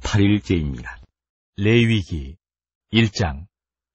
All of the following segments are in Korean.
8일째입니다. 레위기 1장.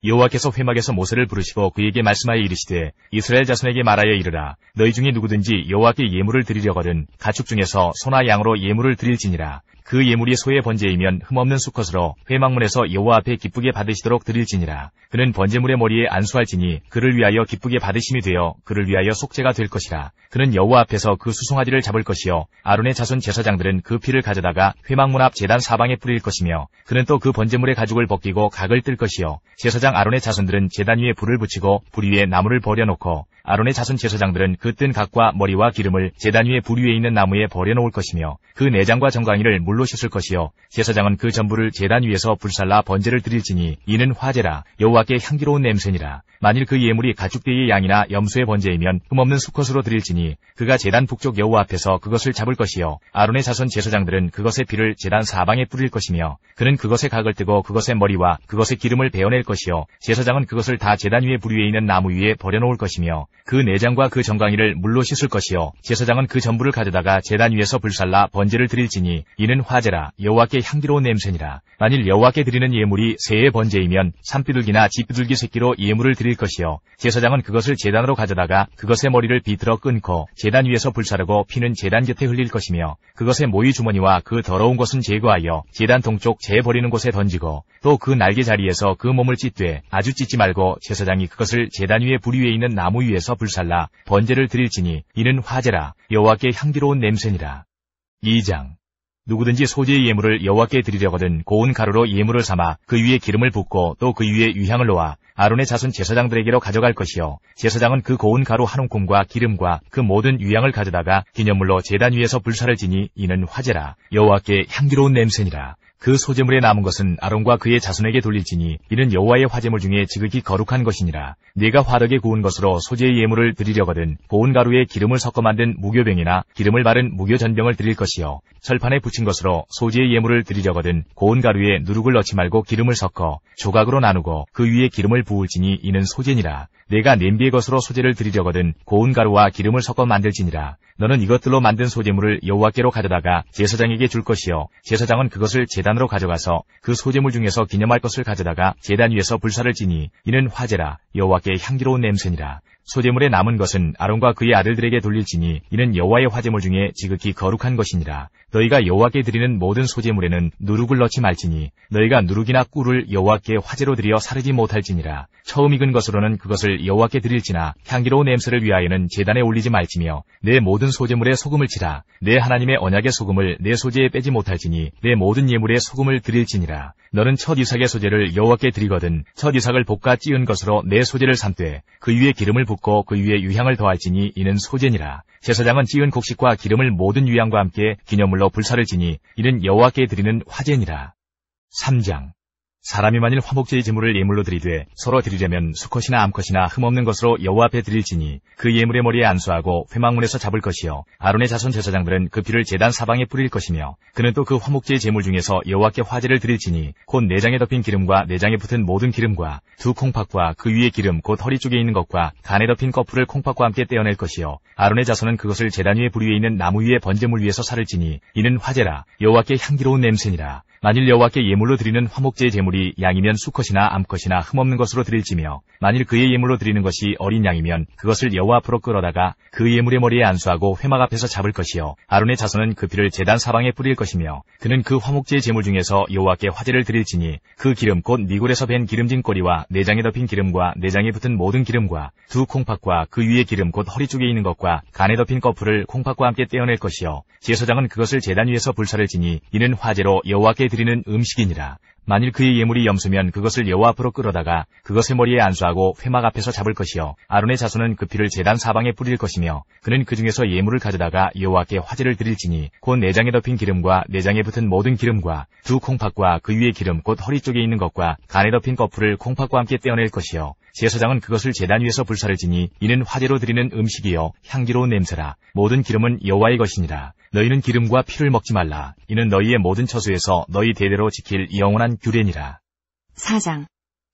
여호와께서 회막에서 모세를 부르시고 그에게 말씀하여 이르시되 이스라엘 자손에게 말하여 이르라. 너희 중에 누구든지 여호와께 예물을 드리려거든 가축 중에서 소나 양으로 예물을 드릴지니라. 그 예물이 소의 번제이면 흠없는 수컷으로 회막문에서 여호와 앞에 기쁘게 받으시도록 드릴지니라. 그는 번제물의 머리에 안수할지니 그를 위하여 기쁘게 받으심이 되어 그를 위하여 속죄가 될 것이라. 그는 여호와 앞에서 그 수송아지를 잡을 것이요 아론의 자손 제사장들은 그 피를 가져다가 회막문 앞 제단 사방에 뿌릴 것이며 그는 또 그 번제물의 가죽을 벗기고 각을 뜰 것이요 제사장 아론의 자손들은 제단 위에 불을 붙이고 불 위에 나무를 버려놓고 아론의 자손 제사장들은 그 뜬 각과 머리와 기름을 제단 위에 불 위에 있는 나무에 버려놓을 것이며 그 내장과 정강이를 물로 씻을 것이요 제사장은 그 전부를 제단 위에서 불살라 번제를 드릴지니 이는 화제라. 여호와께 향기로운 냄새니라. 만일 그 예물이 가축대의 양이나 염소의 번제이면 흠없는 수컷으로 드릴지니 그가 제단 북쪽 여호와 앞에서 그것을 잡을 것이요 아론의 자손 제사장들은 그것의 피를 제단 사방에 뿌릴 것이며 그는 그것의 각을 뜨고 그것의 머리와 그것의 기름을 베어낼 것이요 제사장은 그것을 다 제단 위에 불 위에 있는 나무 위에 버려놓을 것이며 그 내장과 그 정강이를 물로 씻을 것이요 제사장은 그 전부를 가져다가 제단 위에서 불살라 번제를 드릴지니 이는 화제라. 여호와께 향기로운 냄새니라. 만일 여호와께 드리는 예물이 새의 번제이면 산비둘기나 쥐비둘기 새끼로 예물을 드릴 것이요 제사장은 그것을 제단으로 가져다가 그것의 머리를 비틀어 끊고 제단 위에서 불사르고 피는 제단 곁에 흘릴 것이며 그것의 모이 주머니와 그 더러운 것은 제거하여 제단 동쪽 재 버리는 곳에 던지고 또 그 날개 자리에서 그 몸을 찢되 아주 찢지 말고 제사장이 그것을 제단 위에 불 위에 있는 나무 위에서 불살라 번제를 드릴지니 이는 화제라. 여호와께 향기로운 냄새니라. 2장. 누구든지 소재의 예물을 여호와께 드리려거든 고운 가루로 예물을 삼아 그 위에 기름을 붓고 또 그 위에 유향을 놓아 아론의 자손 제사장들에게로 가져갈 것이요 제사장은 그 고운 가루 한 움큼과 기름과 그 모든 유향을 가져다가 기념물로 제단 위에서 불사를 지니 이는 화제라. 여호와께 향기로운 냄새니라. 그 소제물에 남은 것은 아론과 그의 자손에게 돌릴지니 이는 여호와의 화제물 중에 지극히 거룩한 것이니라. 네가 화덕에 구운 것으로 소제의 예물을 드리려거든 고운 가루에 기름을 섞어 만든 무교병이나 기름을 바른 무교전병을 드릴 것이요 철판에 붙인 것으로 소제의 예물을 드리려거든 고운 가루에 누룩을 넣지 말고 기름을 섞어 조각으로 나누고 그 위에 기름을 부을지니 이는 소제니라. 내가 냄비의 것으로 소제를 드리려거든 고운 가루와 기름을 섞어 만들지니라. 너는 이것들로 만든 소제물을 여호와께로 가져다가 제사장에게 줄 것이요 제사장은 그것을 제단으로 가져가서 그 소제물 중에서 기념할 것을 가져다가 제단 위에서 불사를 지니 이는 화제라. 여호와께 향기로운 냄새니라. 소제물에 남은 것은 아론과 그의 아들들에게 돌릴지니 이는 여호와의 화제물 중에 지극히 거룩한 것이니라. 너희가 여호와께 드리는 모든 소제물에는 누룩을 넣지 말지니 너희가 누룩이나 꿀을 여호와께 화제로 드려 사르지 못할지니라. 처음 익은 것으로는 그것을 여호와께 드릴지나 향기로운 냄새를 위하여는 제단에 올리지 말지며 내 모든 소제물에 소금을 치라. 내 하나님의 언약의 소금을 내 소제에 빼지 못할지니 내 모든 예물에 소금을 드릴지니라. 너는 첫 이삭의 소제를 여호와께 드리거든 첫 이삭을 볶아 찌은 것으로 내 소제를 삼되 그 위에 기름을 붓고 그 위에 유향을 더할지니 이는 소제니라. 제사장은 찌은 곡식과 기름을 모든 유향과 함께 기념물로 불사를 지니 이는 여호와께 드리는 화제니라. 3장. 사람이 만일 화목제의 제물을 예물로 드리되 서로 드리려면 수컷이나 암컷이나 흠없는 것으로 여호와 앞에 드릴지니 그 예물의 머리에 안수하고 회막문에서 잡을 것이요 아론의 자손 제사장들은 그 피를 제단 사방에 뿌릴 것이며 그는 또 그 화목제의 제물 중에서 여호와께 화제를 드릴지니 곧 내장에 덮인 기름과 내장에 붙은 모든 기름과 두 콩팥과 그 위에 기름 곧 허리 쪽에 있는 것과 간에 덮인 거풀을 콩팥과 함께 떼어낼 것이요 아론의 자손은 그것을 제단 위에 불 위에 있는 나무 위에 번제물 위에서 사를지니 이는 화제라. 여호와께 향기로운 냄새니라. 만일 여호와께 예물로 드리는 화목제의 제물이 양이면 수컷이나 암컷이나 흠없는 것으로 드릴지며 만일 그의 예물로 드리는 것이 어린 양이면 그것을 여호와 앞으로 끌어다가 그 예물의 머리에 안수하고 회막 앞에서 잡을 것이요 아론의 자손은 그 피를 제단 사방에 뿌릴 것이며 그는 그 화목제의 제물 중에서 여호와께 화제를 드릴지니 그 기름 곧 니골에서 벤 기름진 꼬리와 내장에 덮인 기름과 내장에 붙은 모든 기름과 두 콩팥과 그 위에 기름 곧 허리 쪽에 있는 것과 간에 덮인 거풀을 콩팥과 함께 떼어낼 것이요 제사장은 그것을 제단 위에서 불사를 지니 이는 화제로 여호와께 드리는 음식이니라. 만일 그의 예물이 염소면 그것을 여호와 앞으로 끌어다가 그것의 머리에 안수하고 회막 앞에서 잡을 것이요 아론의 자손은 그 피를 제단 사방에 뿌릴 것이며 그는 그 중에서 예물을 가져다가 여호와께 화제를 드릴지니 곧 내장에 덮인 기름과 내장에 붙은 모든 기름과 두 콩팥과 그 위에 기름 곧 허리 쪽에 있는 것과 간에 덮인 거풀을 콩팥과 함께 떼어낼 것이요 제사장은 그것을 제단 위에서 불사를 지니 이는 화제로 드리는 음식이요 향기로운 냄새라. 모든 기름은 여호와의 것이니라. 너희는 기름과 피를 먹지 말라. 이는 너희의 모든 처소에서 너희 대대로 지킬 영원한 규례니라. 4장.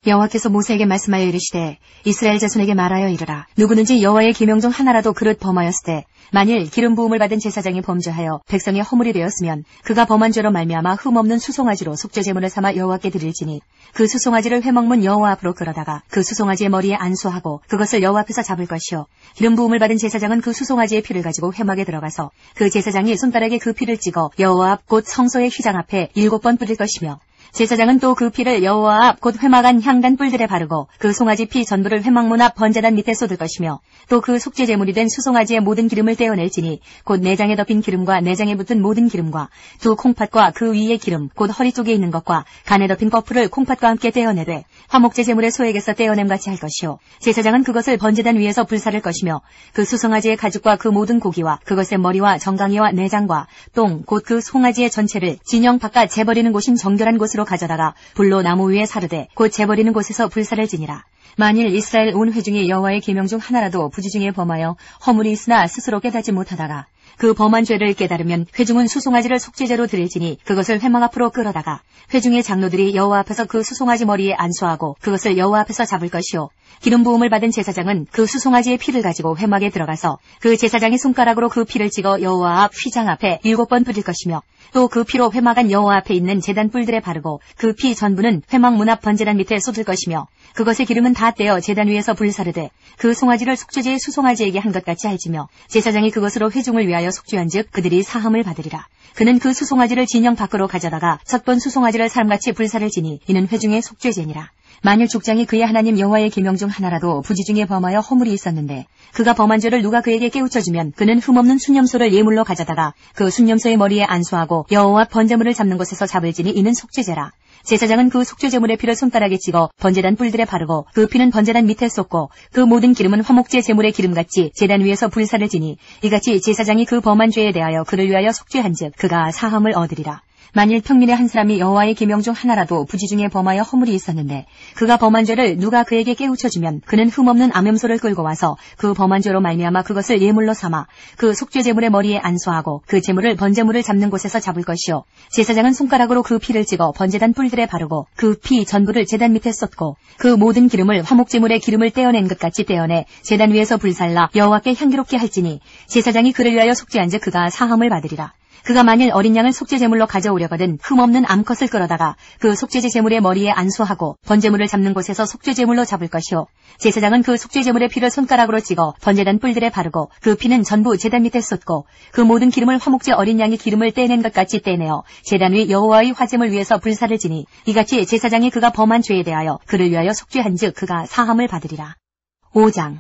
여호와께서 모세에게 말씀하여 이르시되 이스라엘 자손에게 말하여 이르라. 누구든지 여호와의 계명 중 하나라도 그릇 범하였을 때 만일 기름 부음을 받은 제사장이 범죄하여 백성의 허물이 되었으면 그가 범한 죄로 말미암아 흠없는 수송아지로 속죄 제물을 삼아 여호와께 드릴지니 그 수송아지를 회막문 여호와 앞으로 끌어다가 그 수송아지의 머리에 안수하고 그것을 여호와 앞에서 잡을 것이요 기름 부음을 받은 제사장은 그 수송아지의 피를 가지고 회막에 들어가서 그 제사장이 손가락에 그 피를 찍어 여호와 앞 곧 성소의 휘장 앞에 7번 뿌릴 것이며 제사장은 또 그 피를 여호와 앞 곧 회막 안 향단 뿔들에 바르고 그 송아지 피 전부를 회막문 앞 번제단 밑에 쏟을 것이며 또 그 속죄 제물이 된 수송아지의 모든 기름을 떼어낼지니 곧 내장에 덮인 기름과 내장에 붙은 모든 기름과 두 콩팥과 그 위의 기름 곧 허리 쪽에 있는 것과 간에 덮인 꺼풀을 콩팥과 함께 떼어내되 화목제 제물의 소액에서 떼어냄같이 할 것이요 제사장은 그것을 번제단 위에서 불사를 것이며 그 수송아지의 가죽과 그 모든 고기와 그것의 머리와 정강이와 내장과 똥 곧 그 송아지의 전체를 진영 바깥 재버리는 곳인 정결한 곳으로 가져다가 불로 나무 위에 사르되 곧 재버리는 곳에서 불사를 지니라. 만일 이스라엘 온 회중이 여호와의 계명 중 하나라도 부지 중에 범하여 허물이 있으나 스스로 깨닫지 못하다가 그 범한 죄를 깨달으면 회중은 수송아지를 속죄제로 드릴지니 그것을 회막 앞으로 끌어다가 회중의 장로들이 여호와 앞에서 그 수송아지 머리에 안수하고 그것을 여호와 앞에서 잡을 것이요 기름 부음을 받은 제사장은 그 수송아지의 피를 가지고 회막에 들어가서 그 제사장이 손가락으로 그 피를 찍어 여호와 앞 휘장 앞에 7번 뿌릴 것이며 또 그 피로 회막 안 여호와 앞에 있는 제단 뿔들에 바르고 그 피 전부는 회막 문 앞 번제단 밑에 쏟을 것이며 그것의 기름은 다 떼어 제단 위에서 불사르되 그 송아지를 속죄제의 수송아지에게 한 것 같이 할지며 제사장이 그것으로 회중을 위하여 속죄한즉 그들이 사함을 받으리라. 그는 그 수송아지를 진영 밖으로 가져다가 첫 번 수송아지를 사람같이 불사를 지니 이는 회중의 속죄제니라. 만일 족장이 그의 하나님 여호와의 계명 중 하나라도 부지 중에 범하여 허물이 있었는데 그가 범한 죄를 누가 그에게 깨우쳐주면 그는 흠없는 순념소를 예물로 가져다가 그 순념소의 머리에 안수하고 여호와 번제물을 잡는 곳에서 잡을지니 이는 속죄제라. 제사장은 그 속죄제물의 피를 손가락에 찍어 번제단 뿔들에 바르고 그 피는 번제단 밑에 쏟고 그 모든 기름은 화목제 제물의 기름같이 제단 위에서 불사를 지니 이같이 제사장이 그 범한 죄에 대하여 그를 위하여 속죄한즉 그가 사함을 얻으리라. 만일 평민의 한 사람이 여호와의 계명 중 하나라도 부지 중에 범하여 허물이 있었는데 그가 범한 죄를 누가 그에게 깨우쳐주면 그는 흠없는 암염소를 끌고 와서 그 범한 죄로 말미암아 그것을 예물로 삼아 그 속죄 제물의 머리에 안수하고 그 제물을 번제물을 잡는 곳에서 잡을 것이요 제사장은 손가락으로 그 피를 찍어 번제단 뿔들에 바르고 그 피 전부를 제단 밑에 쏟고 그 모든 기름을 화목제물의 기름을 떼어낸 것 같이 떼어내 제단 위에서 불살라 여호와께 향기롭게 할지니 제사장이 그를 위하여 속죄한즉 그가 사함을 받으리라. 그가 만일 어린 양을 속죄제물로 가져오려거든 흠없는 암컷을 끌어다가 그 속죄제 제물의 머리에 안수하고 번제물을 잡는 곳에서 속죄제물로 잡을 것이요 제사장은 그 속죄제물의 피를 손가락으로 찍어 번제단 뿔들에 바르고 그 피는 전부 제단 밑에 쏟고 그 모든 기름을 화목제 어린 양의 기름을 떼낸 것 같이 떼내어 제단 위 여호와의 화제물 위에서 불사를 지니 이같이 제사장이 그가 범한 죄에 대하여 그를 위하여 속죄한즉 그가 사함을 받으리라. 5장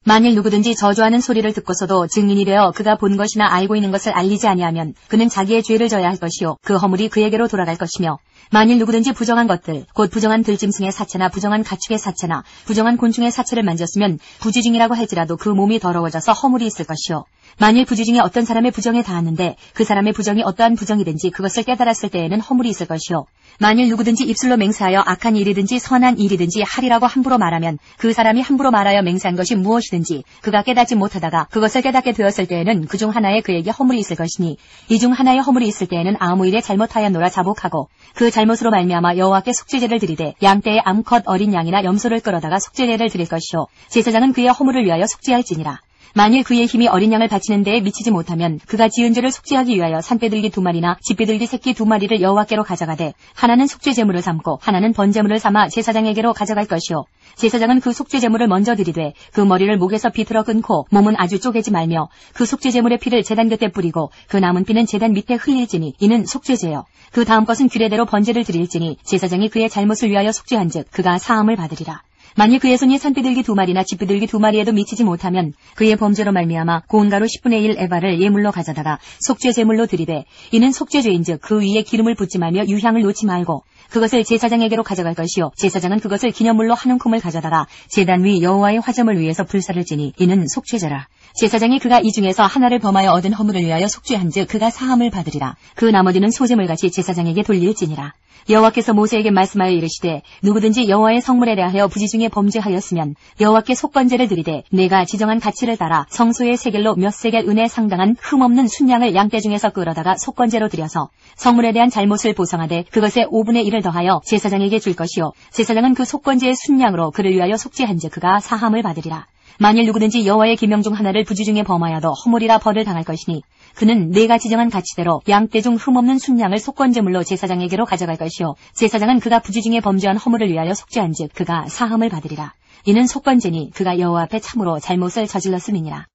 만일 누구든지 저주하는 소리를 듣고서도 증인이 되어 그가 본 것이나 알고 있는 것을 알리지 아니하면 그는 자기의 죄를 져야 할 것이요 그 허물이 그에게로 돌아갈 것이며 만일 누구든지 부정한 것들 곧 부정한 들짐승의 사체나 부정한 가축의 사체나 부정한 곤충의 사체를 만졌으면 부지중이라고 할지라도 그 몸이 더러워져서 허물이 있을 것이요 만일 부지 중에 어떤 사람의 부정에 닿았는데 그 사람의 부정이 어떠한 부정이든지 그것을 깨달았을 때에는 허물이 있을 것이요 만일 누구든지 입술로 맹세하여 악한 일이든지 선한 일이든지 하리라고 함부로 말하면 그 사람이 함부로 말하여 맹세한 것이 무엇이든지 그가 깨닫지 못하다가 그것을 깨닫게 되었을 때에는 그 중 하나에 그에게 허물이 있을 것이니 이 중 하나의 허물이 있을 때에는 아무 일에 잘못하였노라 자복하고 그 잘못으로 말미암아 여호와께 속죄제를 드리되 양떼의 암컷 어린 양이나 염소를 끌어다가 속죄제를 드릴 것이요 제사장은 그의 허물을 위하여 속죄할지니라. 만일 그의 힘이 어린 양을 바치는 데에 미치지 못하면 그가 지은 죄를 속죄하기 위하여 산빼들기 2마리나 집비둘기 새끼 2마리를 여호와께로 가져가되 하나는 속죄제물을 삼고 하나는 번제물을 삼아 제사장에게로 가져갈 것이요 제사장은 그 속죄제물을 먼저 드리되 그 머리를 목에서 비틀어 끊고 몸은 아주 쪼개지 말며 그 속죄제물의 피를 제단 곁에 뿌리고 그 남은 피는 제단 밑에 흘릴지니 이는 속죄제요 그 다음 것은 규례대로 번제를 드릴지니 제사장이 그의 잘못을 위하여 속죄한즉 그가 사함을 받으리라. 만일 그의 손이 산비둘기 2마리나 집비둘기 2마리에도 미치지 못하면 그의 범죄로 말미암아 고운 가루 10분의 1 에바를 예물로 가져다가 속죄 제물로 드리되 이는 속죄죄인즉 그 위에 기름을 붓지 말며 유향을 놓지 말고 그것을 제사장에게로 가져갈 것이요 제사장은 그것을 기념물로 한 움큼을 가져다가 제단 위 여호와의 화제물 위에서 불사를 지니 이는 속죄제라. 제사장이 그가 이 중에서 하나를 범하여 얻은 허물을 위하여 속죄한즉 그가 사함을 받으리라. 그 나머지는 소제물같이 제사장에게 돌릴지니라. 여호와께서 모세에게 말씀하여 이르시되 누구든지 여호와의 성물에 대하여 부지 중에 범죄하였으면 여호와께 속건제를 드리되 내가 지정한 가치를 따라 성소의 세겔로 몇 세겔 은에 상당한 흠없는 순양을 양떼 중에서 끌어다가 속건제로 드려서 성물에 대한 잘못을 보상하되 그것의 5분의 1을 더하여 제사장에게 줄 것이요 제사장은 그 속건제의 순양으로 그를 위하여 속죄한즉 그가 사함을 받으리라. 만일 누구든지 여호와의 계명 중 하나를 부지 중에 범하여도 허물이라 벌을 당할 것이니 그는 내가 지정한 가치대로 양떼 중 흠없는 순양을 속건제물로 제사장에게로 가져갈 것이요 제사장은 그가 부지 중에 범죄한 허물을 위하여 속죄한즉 그가 사함을 받으리라. 이는 속건제니 그가 여호와 앞에 참으로 잘못을 저질렀음이니라.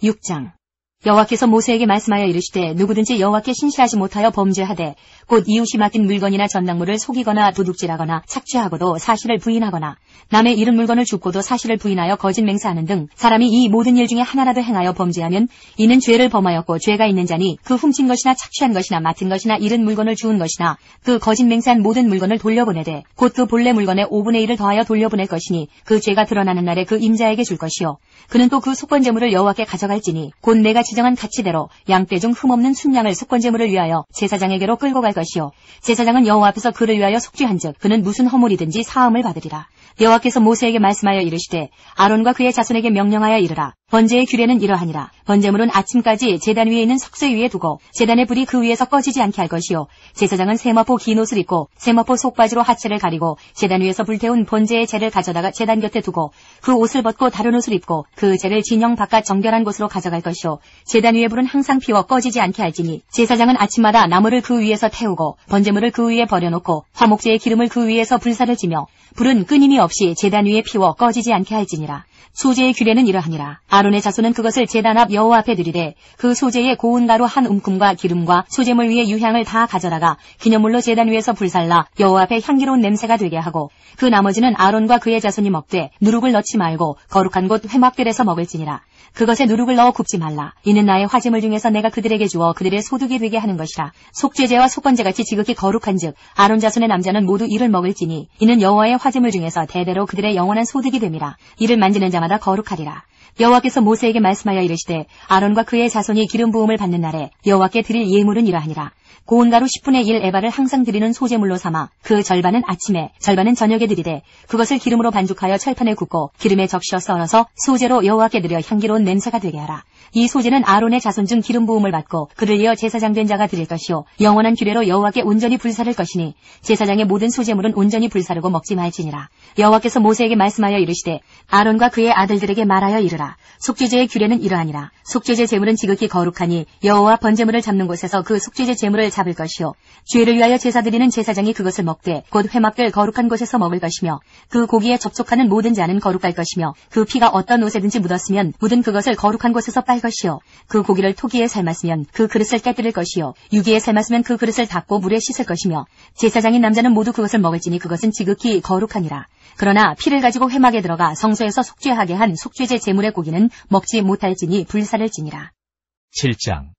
6장 여호와께서 모세에게 말씀하여 이르시되 누구든지 여호와께 신실하지 못하여 범죄하되 곧 이웃이 맡긴 물건이나 전당물을 속이거나 도둑질하거나 착취하고도 사실을 부인하거나 남의 잃은 물건을 줍고도 사실을 부인하여 거짓 맹세하는 등 사람이 이 모든 일 중에 하나라도 행하여 범죄하면 이는 죄를 범하였고 죄가 있는 자니 그 훔친 것이나 착취한 것이나 맡은 것이나 잃은 물건을 주운 것이나 그 거짓 맹세한 모든 물건을 돌려보내되 곧 그 본래 물건의 5분의 1을 더하여 돌려보낼 것이니 그 죄가 드러나는 날에 그 임자에게 줄 것이요 그는 또 그 속건제물을 여호와께 가져갈지니 곧 내가 지정한 가치대로 양떼 중 흠없는 순양을 속건제물을 위하여 제사장에게로 끌고 갈 것이요 제사장은 여호와 앞에서 그를 위하여 속죄한즉 그는 무슨 허물이든지 사함을 받으리라. 여호와께서 모세에게 말씀하여 이르시되 아론과 그의 자손에게 명령하여 이르라. 번제의 규례는 이러하니라. 번제물은 아침까지 제단 위에 있는 석쇠 위에 두고 제단의 불이 그 위에서 꺼지지 않게 할 것이요 제사장은 세마포 긴 옷을 입고 세마포 속바지로 하체를 가리고 제단 위에서 불태운 번제의 재를 가져다가 제단 곁에 두고 그 옷을 벗고 다른 옷을 입고 그 재를 진영 바깥 정결한 곳으로 가져갈 것이요 제단 위의 불은 항상 피워 꺼지지 않게 할지니 제사장은 아침마다 나무를 그 위에서 태우고 번제물을 그 위에 버려놓고 화목제의 기름을 그 위에서 불사를 지며 불은 끊임이 없이 제단 위에 피워 꺼지지 않게 할지니라. 소제의 규례는 이러하니라. 아론의 자손은 그것을 제단 앞 여호와 앞에 드리되 그 소제의 고운 가루 한 움큼과 기름과 소제물 위에 유향을 다 가져다가 기념물로 제단 위에서 불살라 여호와 앞에 향기로운 냄새가 되게 하고 그 나머지는 아론과 그의 자손이 먹되 누룩을 넣지 말고 거룩한 곳 회막들에서 먹을지니라. 그것에 누룩을 넣어 굽지 말라. 이는 나의 화제물 중에서 내가 그들에게 주어 그들의 소득이 되게 하는 것이라. 속죄제와 속건제같이 지극히 거룩한즉 아론 자손의 남자는 모두 이를 먹을지니 이는 여호와의 화제물 중에서 대대로 그들의 영원한 소득이 됨이라. 이를 만지는 자마다 거룩하리라. 여호와께서 모세에게 말씀하여 이르시되 아론과 그의 자손이 기름 부음을 받는 날에 여호와께 드릴 예물은 이러하니라. 고운 가루 10분의 1 에바를 항상 드리는 소제물로 삼아 그 절반은 아침에 절반은 저녁에 드리되 그것을 기름으로 반죽하여 철판에 굽고 기름에 적셔 썰어서 소제로 여호와께 드려 향기로운 냄새가 되게 하라. 이 소제는 아론의 자손 중 기름 부음을 받고 그를 이어 제사장 된 자가 드릴 것이요 영원한 규례로 여호와께 온전히 불사를 것이니 제사장의 모든 소제물은 온전히 불사르고 먹지 말지니라. 여호와께서 모세에게 말씀하여 이르시되 아론과 그의 아들들에게 말하여 이르라. 속죄제의 규례는 이러하니라. 속죄제 제물은 지극히 거룩하니 여호와 번제물을 잡는 곳에서 그 속죄제 제물을 잡을 것이요 죄를 위하여 제사 드리는 제사장이 그것을 먹되 곧 회막들 거룩한 곳에서 먹을 것이며 그 고기에 접촉하는 모든 자는 거룩할 것이며 그 피가 어떤 옷에든지 묻었으면 묻은 그것을 거룩한 곳에서 빨 것이요 그 고기를 토기에 삶았으면 그 그릇을 깨뜨릴 것이요 유기에 삶았으면 그 그릇을 닦고 물에 씻을 것이며 제사장인 남자는 모두 그것을 먹을지니 그것은 지극히 거룩하니라. 그러나 피를 가지고 회막에 들어가 성소에서 속죄하게 한 속죄제 제물의 고기는 먹지 못할지니 불사를지니라. 7장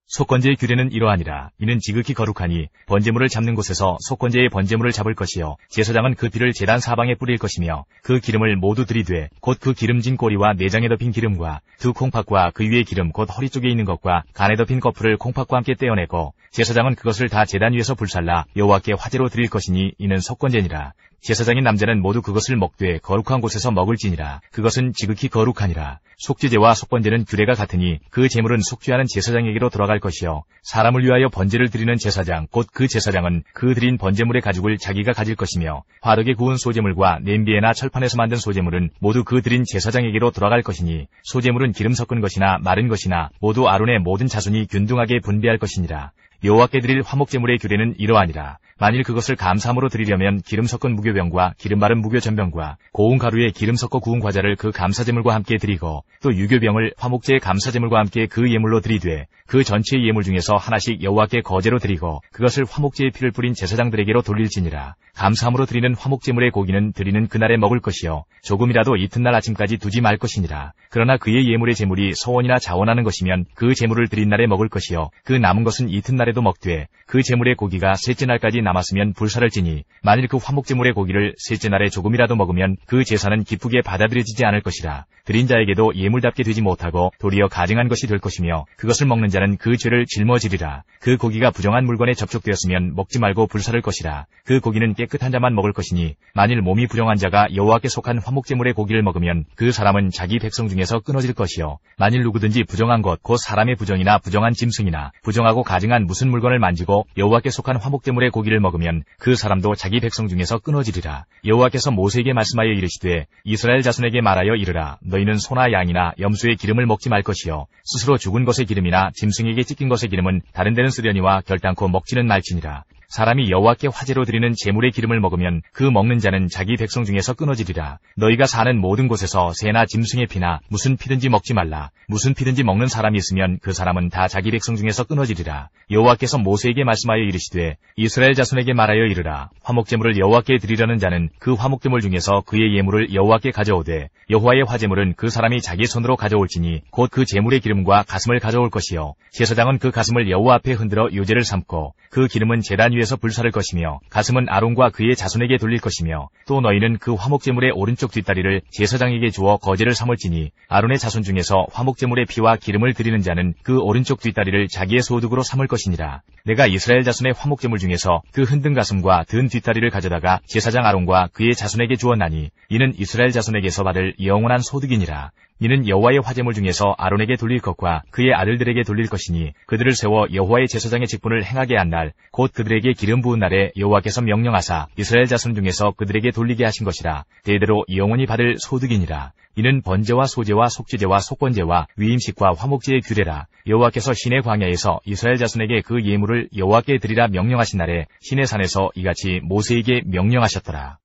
속건제의 규례는 이러하니라. 이는 지극히 거룩하니 번제물을 잡는 곳에서 속건제의 번제물을 잡을 것이요 제사장은 그 피를 제단 사방에 뿌릴 것이며 그 기름을 모두 들이되 곧 그 기름진 꼬리와 내장에 덮인 기름과 두 콩팥과 그 위에 기름 곧 허리 쪽에 있는 것과 간에 덮인 거풀을 콩팥과 함께 떼어내고 제사장은 그것을 다 제단 위에서 불살라 여호와께 화제로 드릴 것이니 이는 속건제니라. 제사장인 남자는 모두 그것을 먹되 거룩한 곳에서 먹을지니라. 그것은 지극히 거룩하니라. 속죄제와 속건제는 규례가 같으니 그 제물은 속죄하는 제사장에게로 돌아갈 것이요 사람을 위하여 번제를 드리는 제사장 곧 그 제사장은 그 드린 번제물의 가죽을 자기가 가질 것이며 화덕에 구운 소제물과 냄비에나 철판에서 만든 소제물은 모두 그 드린 제사장에게로 돌아갈 것이니 소제물은 기름 섞은 것이나 마른 것이나 모두 아론의 모든 자손이 균등하게 분배할 것이니라. 여호와께 드릴 화목제물의 규례는 이러하니라. 만일 그것을 감사함으로 드리려면 기름 섞은 무교병과 기름 바른 무교전병과 고운 가루에 기름 섞어 구운 과자를 그 감사제물과 함께 드리고 또 유교병을 화목제의 감사제물과 함께 그 예물로 드리되 그 전체의 예물 중에서 하나씩 여호와께 거제로 드리고 그것을 화목제의 피를 뿌린 제사장들에게로 돌릴지니라. 감사함으로 드리는 화목제물의 고기는 드리는 그날에 먹을 것이요 조금이라도 이튿날 아침까지 두지 말 것이니라. 그러나 그의 예물의 제물이 소원이나 자원하는 것이면 그 제물을 드린 날에 먹을 것이요 그 남은 것은 이튿날에도 먹되 그 제물의 고기가 셋째 날까지 남았으면 불사를 지니 만일 그 화목제물의 고기를 셋째 날에 조금이라도 먹으면 그 제사는 기쁘게 받아들여지지 않을 것이라. 드린 자에게도 예물답게 되지 못하고 도리어 가증한 것이 될 것이며 그것을 먹는 자는 그 죄를 짊어지리라. 그 고기가 부정한 물건에 접촉되었으면 먹지 말고 불사를 것이라. 그 고기는 깨끗한 자만 먹을 것이니 만일 몸이 부정한 자가 여호와께 속한 화목제물의 고기를 먹으면 그 사람은 자기 백성 중에서 끊어질 것이요 만일 누구든지 부정한 것 곧 사람의 부정이나 부정한 짐승이나 부정하고 가증한 무슨 물건을 만지고 여호와께 속한 화목제물의 고기를 먹으면 그 사람도 자기 백성 중에서 끊어지리라. 여호와께서 모세에게 말씀하여 이르시되 이스라엘 자손에게 말하여 이르라. 너희는 소나 양이나 염소의 기름을 먹지 말 것이요 스스로 죽은 것의 기름이나 짐승에게 찢긴 것의 기름은 다른 데는 쓰려니와 결단코 먹지는 말지니라. 사람이 여호와께 화제로 드리는 제물의 기름을 먹으면 그 먹는 자는 자기 백성 중에서 끊어지리라. 너희가 사는 모든 곳에서 새나 짐승의 피나 무슨 피든지 먹지 말라. 무슨 피든지 먹는 사람이 있으면 그 사람은 다 자기 백성 중에서 끊어지리라. 여호와께서 모세에게 말씀하여 이르시되 이스라엘 자손에게 말하여 이르라. 화목제물을 여호와께 드리려는 자는 그 화목제물 중에서 그의 예물을 여호와께 가져오되 여호와의 화제물은 그 사람이 자기 손으로 가져올지니 곧 그 제물의 기름과 가슴을 가져올 것이요 제사장은 그 가슴을 여호와 앞에 흔들어 요제를 삼고 그 기름은 제단 위에서 불사를 것이며 가슴은 아론과 그의 자손에게 돌릴 것이며 또 너희는 그 화목제물의 오른쪽 뒷다리를 제사장에게 주어 거제를 삼을지니 아론의 자손 중에서 화목제물의 피와 기름을 드리는 자는 그 오른쪽 뒷다리를 자기의 소득으로 삼을 것이니라. 내가 이스라엘 자손의 화목제물 중에서 그 흔든 가슴과 든 뒷다리를 가져다가 제사장 아론과 그의 자손에게 주었나니 이는 이스라엘 자손에게서 받을 영원한 소득이니라. 이는 여호와의 화제물 중에서 아론에게 돌릴 것과 그의 아들들에게 돌릴 것이니 그들을 세워 여호와의 제사장의 직분을 행하게 한 날 곧 그들에게 기름 부은 날에 여호와께서 명령하사 이스라엘 자손 중에서 그들에게 돌리게 하신 것이라. 대대로 영원히 받을 소득이니라. 이는 번제와 소제와 속죄제와 속건제와 위임식과 화목제의 규례라. 여호와께서 시내 광야에서 이스라엘 자손에게 그 예물을 여호와께 드리라 명령하신 날에 시내 산에서 이같이 모세에게 명령하셨더라.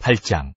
8장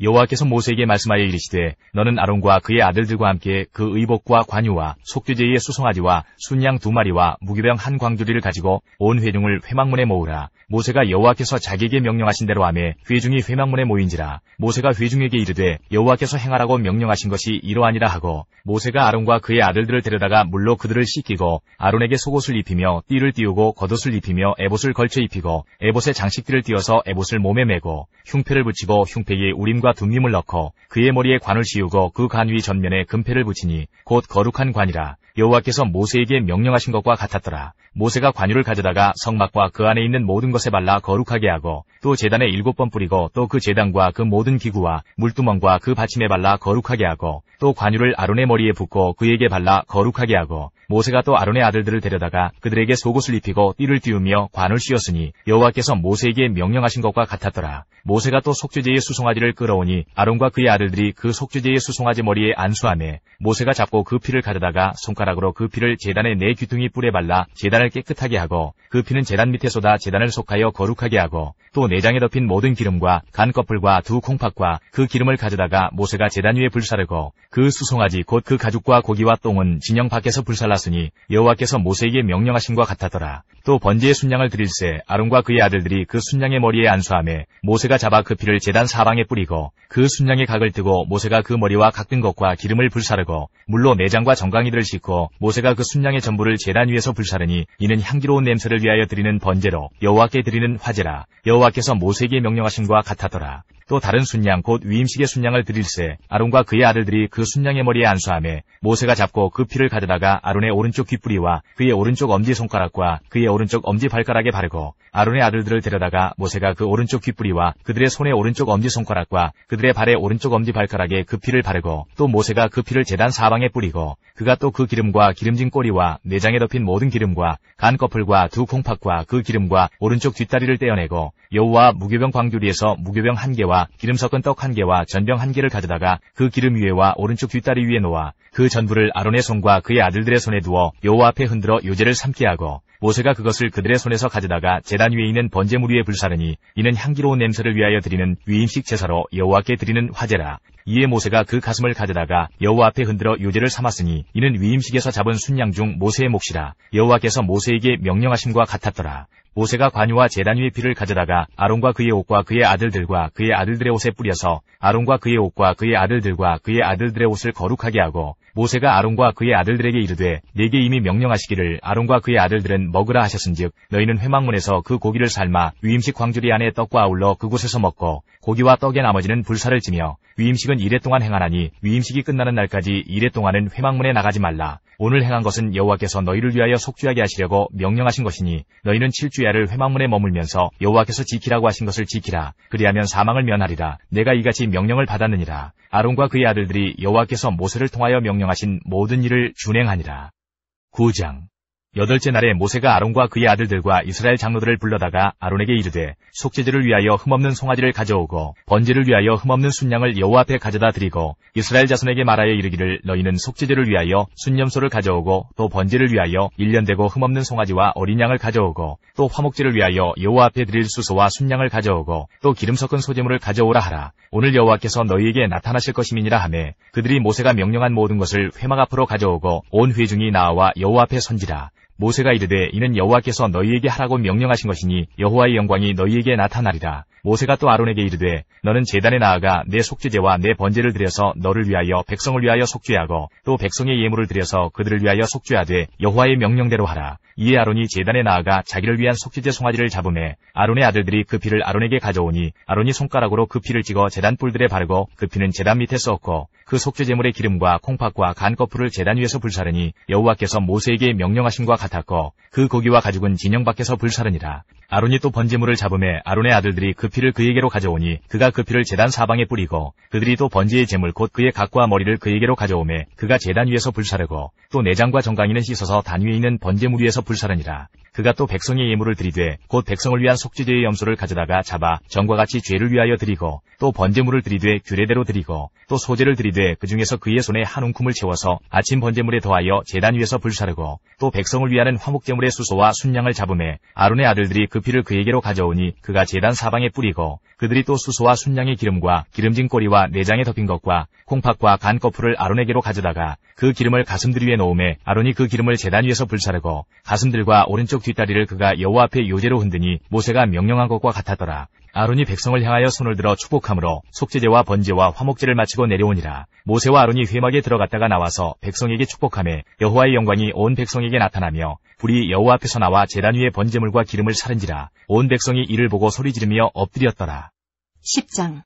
여호와께서 모세에게 말씀하여 이르시되 너는 아론과 그의 아들들과 함께 그 의복과 관유와 속죄제의 수송아지와 순양 2마리와 무교병 한 광주리를 가지고 온 회중을 회막문에 모으라. 모세가 여호와께서 자기에게 명령하신 대로 하매 회중이 회막문에 모인지라. 모세가 회중에게 이르되 여호와께서 행하라고 명령하신 것이 이러하니라 하고 모세가 아론과 그의 아들들을 데려다가 물로 그들을 씻기고 아론에게 속옷을 입히며 띠를 띄우고 겉옷을 입히며 에봇을 걸쳐 입히고 에봇에 장식띠를 띄어서 에봇을 몸에 메고 흉패를 붙이고 흉패에 우림과 둠밈을 넣고 그의 머리에 관을 씌우고 그 관 위 전면에 금패를 붙이니 곧 거룩한 관이라. 여호와께서 모세에게 명령하신 것과 같았더라. 모세가 관유를 가져다가 성막과 그 안에 있는 모든 것에 발라 거룩하게 하고 또 제단에 7번 뿌리고 또 그 제단과 그 모든 기구와 물두멍과 그 받침에 발라 거룩하게 하고 또 관유를 아론의 머리에 붓고 그에게 발라 거룩하게 하고 모세가 또 아론의 아들들을 데려다가 그들에게 속옷을 입히고 띠를 띄우며 관을 씌웠으니 여호와께서 모세에게 명령하신 것과 같았더라. 모세가 또 속죄제의 수송아지를 끌어오니 아론과 그의 아들들이 그 속죄제의 수송아지 머리에 안수하매 모세가 잡고 그 피를 가져다가 손가락으로 그 피를 제단의 4귀퉁이 뿔에 발라 제단을 깨끗하게 하고 그 피는 제단 밑에 쏟아 제단을 속하여 거룩하게 하고 또 내장에 덮인 모든 기름과 간 거풀과 2 콩팥과 그 기름을 가져다가 모세가 제단 위에 불사르고 그 수송아지 곧 그 가죽과 고기와 똥은 진영 밖에서 불살랐으니 여호와께서 모세에게 명령하신 것 같았더라. 또 번제의 순양을 드릴새 아론과 그의 아들들이 그 순양의 머리에 안수하매 모세가 잡아 그 피를 제단 사방에 뿌리고 그 순양의 각을 뜨고 모세가 그 머리와 각든 것과 기름을 불사르고 물로 내장과 정강이들을 씻고 모세가 그 순양의 전부를 제단 위에서 불사르니 이는 향기로운 냄새를 위하여 드리는 번제로 여호와께 드리는 화제라. 여호와께서 모세에게 명령하신 것 같았더라. 또 다른 순양 곧 위임식의 순양을 드릴새 아론과 그의 아들들이 그 순양의 머리에 안수하매 모세가 잡고 그 피를 가져다가 아론의 오른쪽 귓뿌리와 그의 오른쪽 엄지손가락과 그의 오른쪽 엄지발가락에 바르고 아론의 아들들을 데려다가 모세가 그 오른쪽 귓뿌리와 그들의 손의 오른쪽 엄지손가락과 그들의 발의 오른쪽 엄지발가락에 그 피를 바르고 또 모세가 그 피를 제단 사방에 뿌리고 그가 또 그 기름과 기름진 꼬리와 내장에 덮인 모든 기름과 간 거풀과 2 콩팥과 그 기름과 오른쪽 뒷다리를 떼어내고 여호와 무교병 광주리에서 무교병 1개와 기름 섞은 떡 1개와 전병 1개를 가져다가 그 기름 위에와 오른쪽 뒷다리 위에 놓아 그 전부를 아론의 손과 그의 아들들의 손에 두어 여호와 앞에 흔들어 요제를 삼게 하고 모세가 그것을 그들의 손에서 가져다가 제단 위에 있는 번제물 위에 불사르니 이는 향기로운 냄새를 위하여 드리는 위임식 제사로 여호와께 드리는 화제라. 이에 모세가 그 가슴을 가져다가 여호와 앞에 흔들어 요제를 삼았으니 이는 위임식에서 잡은 순양 중 모세의 몫이라. 여호와께서 모세에게 명령하심과 같았더라. 모세가 관유와 제단 위의 피를 가져다가 아론과 그의 옷과 그의 아들들과 그의 아들들의 옷에 뿌려서 아론과 그의 옷과 그의 아들들과 그의 아들들의 옷을 거룩하게 하고, 모세가 아론과 그의 아들들에게 이르되 내게 이미 명령하시기를 아론과 그의 아들들은 먹으라 하셨은즉 너희는 회막문에서 그 고기를 삶아 위임식 광주리 안에 떡과 아울러 그곳에서 먹고 고기와 떡의 나머지는 불사를 지며 위임식은 이레 동안 행하나니 위임식이 끝나는 날까지 이레 동안은 회막문에 나가지 말라. 오늘 행한 것은 여호와께서 너희를 위하여 속죄하게 하시려고 명령하신 것이니 너희는 7주야를 회막문에 머물면서 여호와께서 지키라고 하신 것을 지키라. 그리하면 사망을 면하리라. 내가 이같이 명령을 받았느니라. 아론과 그의 아들들이 여호와께서 모세를 통하여 명령하신 모든 일을 준행하니라. 9장. 8째 날에 모세가 아론과 그의 아들들과 이스라엘 장로들을 불러다가 아론에게 이르되 속죄제를 위하여 흠없는 송아지를 가져오고 번제를 위하여 흠없는 순양을 여호와 앞에 가져다 드리고 이스라엘 자손에게 말하여 이르기를 너희는 속죄제를 위하여 순염소를 가져오고 또 번제를 위하여 1년 되고 흠없는 송아지와 어린 양을 가져오고 또 화목제를 위하여 여호와 앞에 드릴 수소와 순양을 가져오고 또 기름 섞은 소제물을 가져오라 하라. 오늘 여호와께서 너희에게 나타나실 것임이니라 하매 그들이 모세가 명령한 모든 것을 회막 앞으로 가져오고 온 회중이 나와 여호와 앞에 선지라. 모세가 이르되 이는 여호와께서 너희에게 하라고 명령하신 것이니 여호와의 영광이 너희에게 나타나리라. 모세가 또 아론에게 이르되 너는 제단에 나아가 내 속죄제와 내 번제를 드려서 너를 위하여 백성을 위하여 속죄하고 또 백성의 예물을 드려서 그들을 위하여 속죄하되 여호와의 명령대로 하라. 이에 아론이 제단에 나아가 자기를 위한 속죄제 송아지를 잡음에 아론의 아들들이 그 피를 아론에게 가져오니 아론이 손가락으로 그 피를 찍어 제단 뿔들에 바르고 그 피는 제단 밑에 썩고 그 속죄제물의 기름과 콩팥과 간 거풀을 제단 위에서 불사르니 여호와께서 모세에게 명령하심과 같았고 그 고기와 가죽은 진영 밖에서 불사르니라. 아론이 또 번제물을 잡음에 아론의 아들들이 그 피를 그에게로 가져오니 그가 그 피를 제단 사방에 뿌리고 그들이 또 번제의 제물 곧 그의 각과 머리를 그에게로 가져오매 그가 제단 위에서 불사르고 또 내장과 정강이는 씻어서 단 위에 있는 번제물 위에서 불사르니라. 그가 또 백성의 예물을 드리되 곧 백성을 위한 속죄제의 염소를 가져다가 잡아 전과 같이 죄를 위하여 드리고 또 번제물을 드리되 규례대로 드리고 또 소제를 드리되 그 중에서 그의 손에 한 움큼을 채워서 아침 번제물에 더하여 제단 위에서 불사르고 또 백성을 위하는 화목제물의 수소와 순양을 잡음에 아론의 아들들이 그 피를 그에게로 가져오니 그가 제단 사방에 뿌리고 그들이 또 수소와 순양의 기름과 기름진 꼬리와 내장에 덮인 것과 콩팥과 간 거풀을 아론에게로 가져다가 그 기름을 가슴들 위에 놓음에 아론이 그 기름을 제단 위에서 불사르고 가슴들과 오른쪽 뒷다리를 그가 여호와 앞에 요제로 흔드니 모세가 명령한 것과 같았더라. 아론이 백성을 향하여 손을 들어 축복함으로 속죄제와 번제와 화목제를 마치고 내려오니라. 모세와 아론이 회막에 들어갔다가 나와서 백성에게 축복하매 여호와의 영광이 온 백성에게 나타나며 불이 여호와 앞에서 나와 제단 위에 번제물과 기름을 사른지라. 온 백성이 이를 보고 소리 지르며 엎드렸더라. 10장.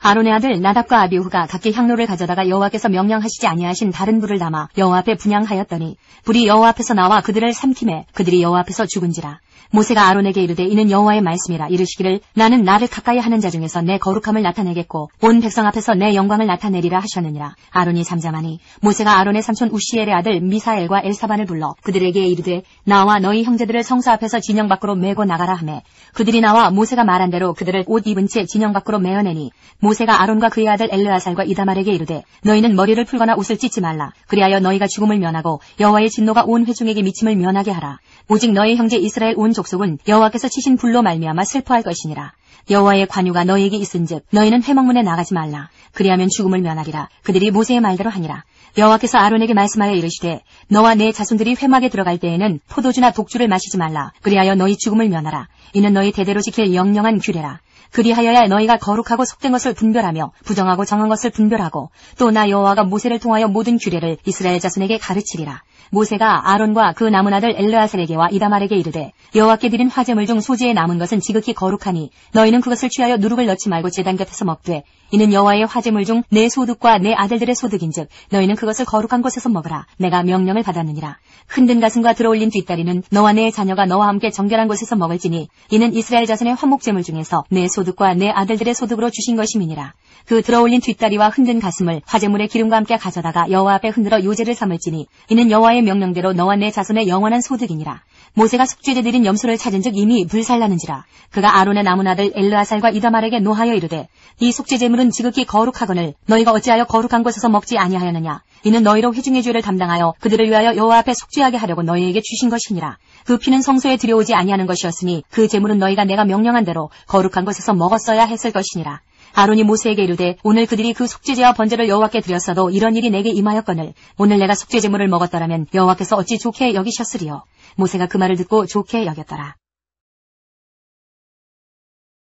아론의 아들 나답과 아비후가 각기 향로를 가져다가 여호와께서 명령하시지 아니하신 다른 불을 담아 여호와 앞에 분향하였더니 불이 여호와 앞에서 나와 그들을 삼키매 그들이 여호와 앞에서 죽은지라. 모세가 아론에게 이르되 이는 여호와의 말씀이라. 이르시기를 나는 나를 가까이 하는 자 중에서 내 거룩함을 나타내겠고 온 백성 앞에서 내 영광을 나타내리라 하셨느니라. 아론이 잠잠하니 모세가 아론의 삼촌 우시엘의 아들 미사엘과 엘사반을 불러 그들에게 이르되 나와 너희 형제들을 성소 앞에서 진영 밖으로 메고 나가라 하매 그들이 나와 모세가 말한 대로 그들을 옷 입은 채 진영 밖으로 메어내니 모세가 아론과 그의 아들 엘르아살과 이다말에게 이르되 너희는 머리를 풀거나 옷을 찢지 말라. 그리하여 너희가 죽음을 면하고 여호와의 진노가 온 회중에게 미침을 면하게 하라. 오직 너희 형제 이스라엘 온 족속은 여호와께서 치신 불로 말미암아 슬퍼할 것이니라. 여호와의 관유가 너희에게 있은즉 너희는 회막문에 나가지 말라. 그리하면 죽음을 면하리라. 그들이 모세의 말대로 하니라. 여호와께서 아론에게 말씀하여 이르시되 너와 내 자손들이 회막에 들어갈 때에는 포도주나 독주를 마시지 말라. 그리하여 너희 죽음을 면하라. 이는 너희 대대로 지킬 영영한 규례라. 그리하여야 너희가 거룩하고 속된 것을 분별하며 부정하고 정한 것을 분별하고 또 나 여호와가 모세를 통하여 모든 규례를 이스라엘 자손에게 가르치리라. 모세가 아론과 그 남은 아들 엘르아살에게와 이다말에게 이르되 여호와께 드린 화제물 중 소지에 남은 것은 지극히 거룩하니 너희는 그것을 취하여 누룩을 넣지 말고 제단 곁에서 먹되 이는 여호와의 화제물 중 내 소득과 내 아들들의 소득인즉 너희는 그것을 거룩한 곳에서 먹으라. 내가 명령을 받았느니라. 흔든 가슴과 들어올린 뒷다리는 너와 내 자녀가 너와 함께 정결한 곳에서 먹을지니 이는 이스라엘 자손의 화목제물 중에서 내 소득과 내 아들들의 소득으로 주신 것임이니라. 그 들어올린 뒷다리와 흔든 가슴을 화제물의 기름과 함께 가져다가 여호와 앞에 흔들어 요제를 삼을지니 이는 여호와의 명령대로 너와 내 자손의 영원한 소득이니라. 모세가 속죄제 드린 염소를 찾은즉 이미 불살라는지라. 그가 아론의 남은 아들 엘르아살과 이다말에게 노하여 이르되 이 속죄제물은 지극히 거룩하거늘 너희가 어찌하여 거룩한 곳에서 먹지 아니하였느냐. 이는 너희로 회중의 죄를 담당하여 그들을 위하여 여호와 앞에 속죄하게 하려고 너희에게 주신 것이니라. 그 피는 성소에 들여오지 아니하는 것이었으니 그 제물은 너희가 내가 명령한 대로 거룩한 곳에서 먹었어야 했을 것이니라. 아론이 모세에게 이르되 오늘 그들이 그 속죄제와 번제를 여호와께 드렸어도 이런 일이 내게 임하였거늘 오늘 내가 속죄제물을 먹었더라면 여호와께서 어찌 좋게 여기셨으리요. 모세가 그 말을 듣고 좋게 여겼더라.